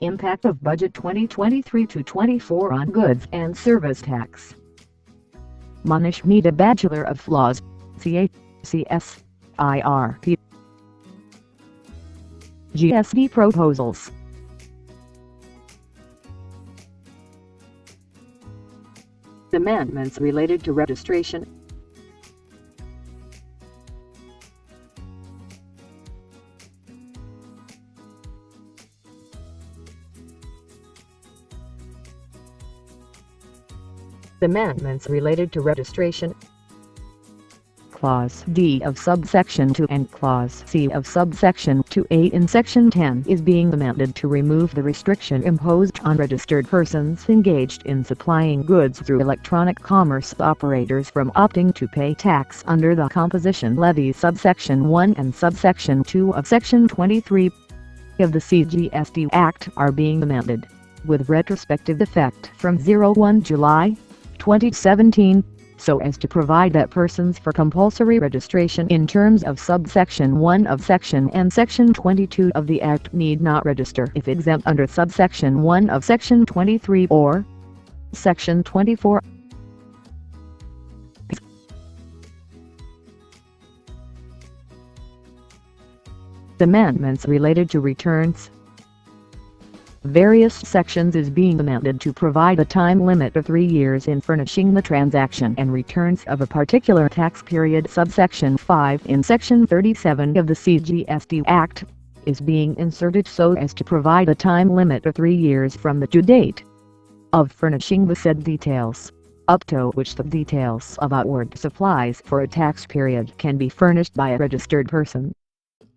Impact of Budget 2023-24 on Goods and Service Tax. Manishmita Bachelor of Laws, CACSIRP. GST Proposals. Amendments related to registration. Amendments related to registration. Clause D of subsection 2 and Clause C of subsection 2A in Section 10 is being amended to remove the restriction imposed on registered persons engaged in supplying goods through electronic commerce operators from opting to pay tax under the composition levy. Subsection 1 and subsection 2 of Section 23 of the CGST Act are being amended, with retrospective effect from 01 July 2017, so as to provide that persons for compulsory registration in terms of subsection 1 of Section and Section 22 of the Act need not register if exempt under subsection 1 of Section 23 or Section 24. Amendments related to returns. Various sections is being amended to provide a time limit of 3 years in furnishing the transaction and returns of a particular tax period. Subsection 5 in Section 37 of the CGST Act is being inserted so as to provide a time limit of 3 years from the due date of furnishing the said details, up to which the details of outward supplies for a tax period can be furnished by a registered person.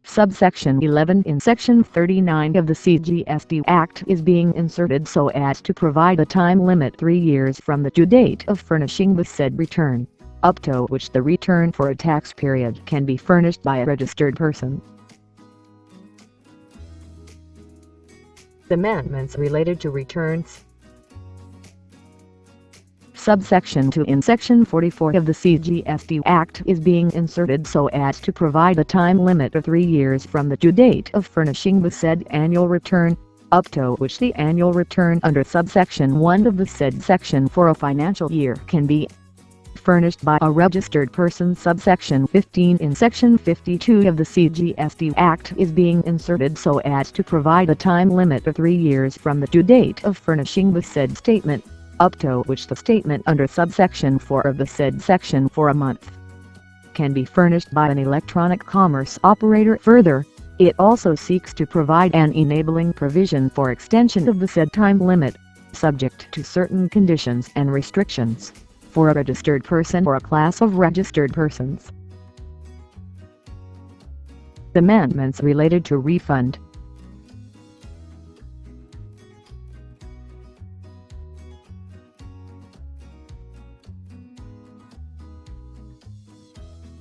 Subsection 11 in Section 39 of the CGST Act is being inserted so as to provide a time limit 3 years from the due date of furnishing the said return, up to which the return for a tax period can be furnished by a registered person. Amendments related to returns. Subsection 2 in Section 44 of the CGST Act is being inserted so as to provide a time limit of 3 years from the due date of furnishing the said annual return, up to which the annual return under subsection 1 of the said section for a financial year can be furnished by a registered person. Subsection 15 in Section 52 of the CGST Act is being inserted so as to provide a time limit of 3 years from the due date of furnishing the said statement, up to which the statement under subsection 4 of the said section for a month can be furnished by an electronic commerce operator. Further, it also seeks to provide an enabling provision for extension of the said time limit, subject to certain conditions and restrictions, for a registered person or a class of registered persons. Amendments related to refund.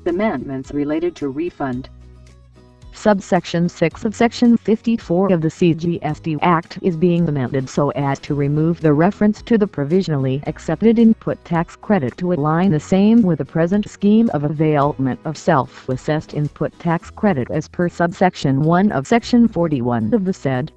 Amendments related to refund. Subsection 6 of Section 54 of the CGST Act is being amended so as to remove the reference to the provisionally accepted input tax credit to align the same with the present scheme of availment of self-assessed input tax credit as per subsection 1 of Section 41 of the said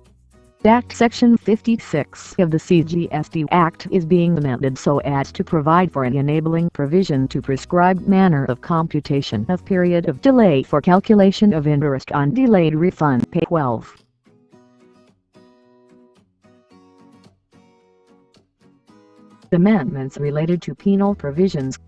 Act. Section 56 of the CGST Act is being amended so as to provide for an enabling provision to prescribe manner of computation of period of delay for calculation of interest on delayed refund. Pay 12. Amendments related to penal provisions.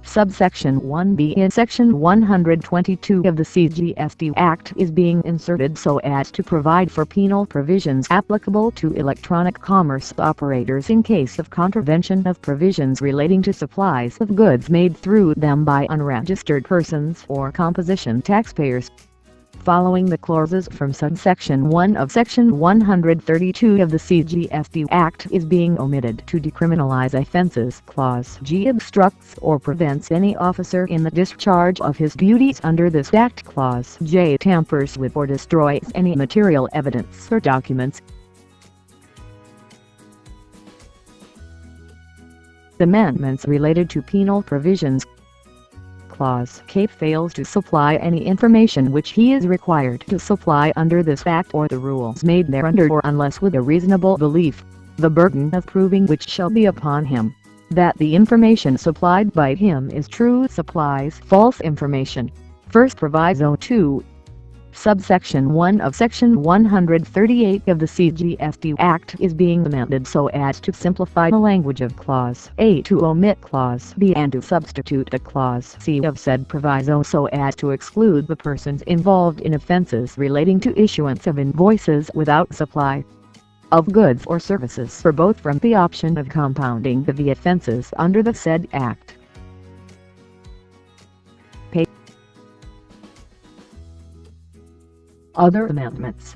Subsection 1b in Section 122 of the CGST Act is being inserted so as to provide for penal provisions applicable to electronic commerce operators in case of contravention of provisions relating to supplies of goods made through them by unregistered persons or composition taxpayers. Following the clauses from subsection 1 of Section 132 of the CGST Act is being omitted to decriminalize offenses. Clause G obstructs or prevents any officer in the discharge of his duties under this Act. Clause J tampers with or destroys any material evidence or documents. Amendments related to penal provisions. Clause K fails to supply any information which he is required to supply under this Act or the rules made thereunder, or unless with a reasonable belief, the burden of proving which shall be upon him, that the information supplied by him is true, supplies false information. First Proviso 2. Subsection 1 of Section 138 of the CGST Act is being amended so as to simplify the language of Clause A, to omit Clause B and to substitute the Clause C of said proviso so as to exclude the persons involved in offences relating to issuance of invoices without supply of goods or services for both from the option of compounding the offences under the said Act. Other amendments.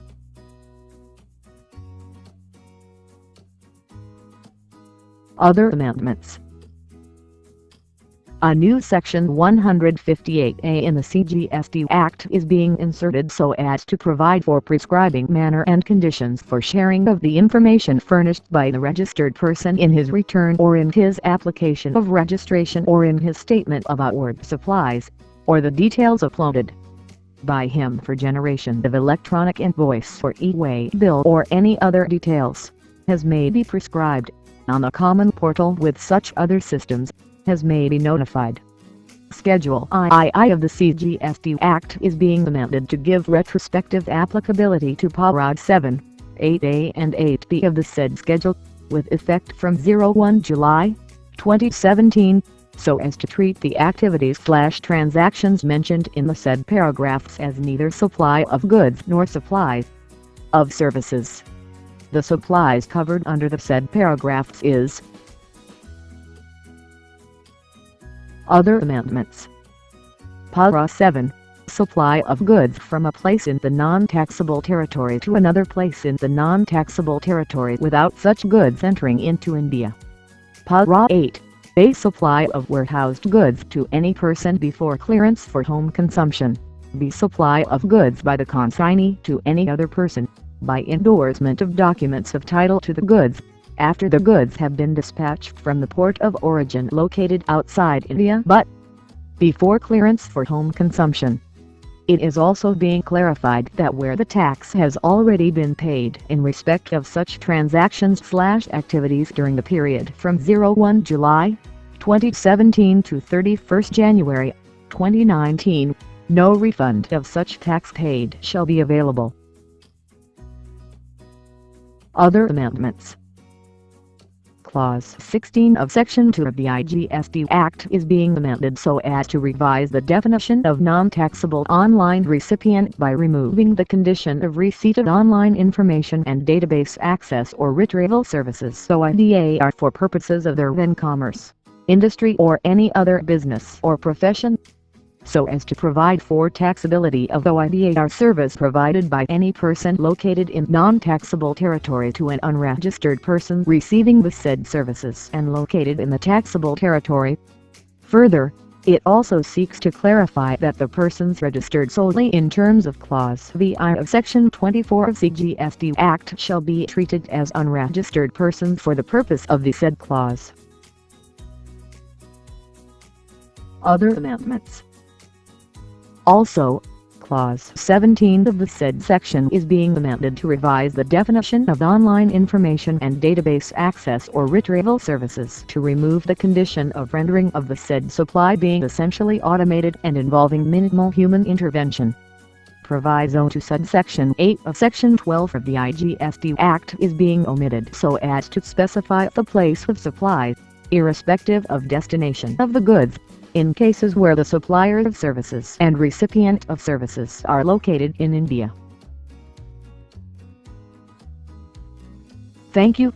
Other amendments. A new Section 158A in the CGST Act is being inserted so as to provide for prescribing manner and conditions for sharing of the information furnished by the registered person in his return or in his application of registration or in his statement of outward supplies, or the details uploaded by him for generation of electronic invoice or e-way bill or any other details, as may be prescribed, on the common portal with such other systems, as may be notified. Schedule II of the CGST Act is being amended to give retrospective applicability to Parag 7, 8A and 8B of the said schedule, with effect from 01 July 2017, so as to treat the activities/transactions mentioned in the said paragraphs as neither supply of goods nor supply of services. The supplies covered under the said paragraphs is Other amendments. Para 7. Supply of goods from a place in the non-taxable territory to another place in the non-taxable territory without such goods entering into India. Para 8. A supply of warehoused goods to any person before clearance for home consumption. B. Supply of goods by the consignee to any other person, by endorsement of documents of title to the goods, after the goods have been dispatched from the port of origin located outside India but before clearance for home consumption. It is also being clarified that where the tax has already been paid in respect of such transactions/activities during the period from 01 July 2017 to 31 January 2019, no refund of such tax paid shall be available. Other amendments. Clause 16 of Section 2 of the IGST Act is being amended so as to revise the definition of non-taxable online recipient by removing the condition of receipt of online information and database access or retrieval services so IDA are for purposes of their commerce, industry or any other business or profession, so as to provide for taxability of the IDAR service provided by any person located in non-taxable territory to an unregistered person receiving the said services and located in the taxable territory. Further, it also seeks to clarify that the persons registered solely in terms of Clause VI of Section 24 of CGST Act shall be treated as unregistered persons for the purpose of the said clause. Other amendments. Also, Clause 17 of the said section is being amended to revise the definition of online information and database access or retrieval services to remove the condition of rendering of the said supply being essentially automated and involving minimal human intervention. Proviso to subsection 8 of Section 12 of the IGST Act is being omitted so as to specify the place of supply, irrespective of destination of the goods, in cases where the supplier of services and recipient of services are located in India. Thank you.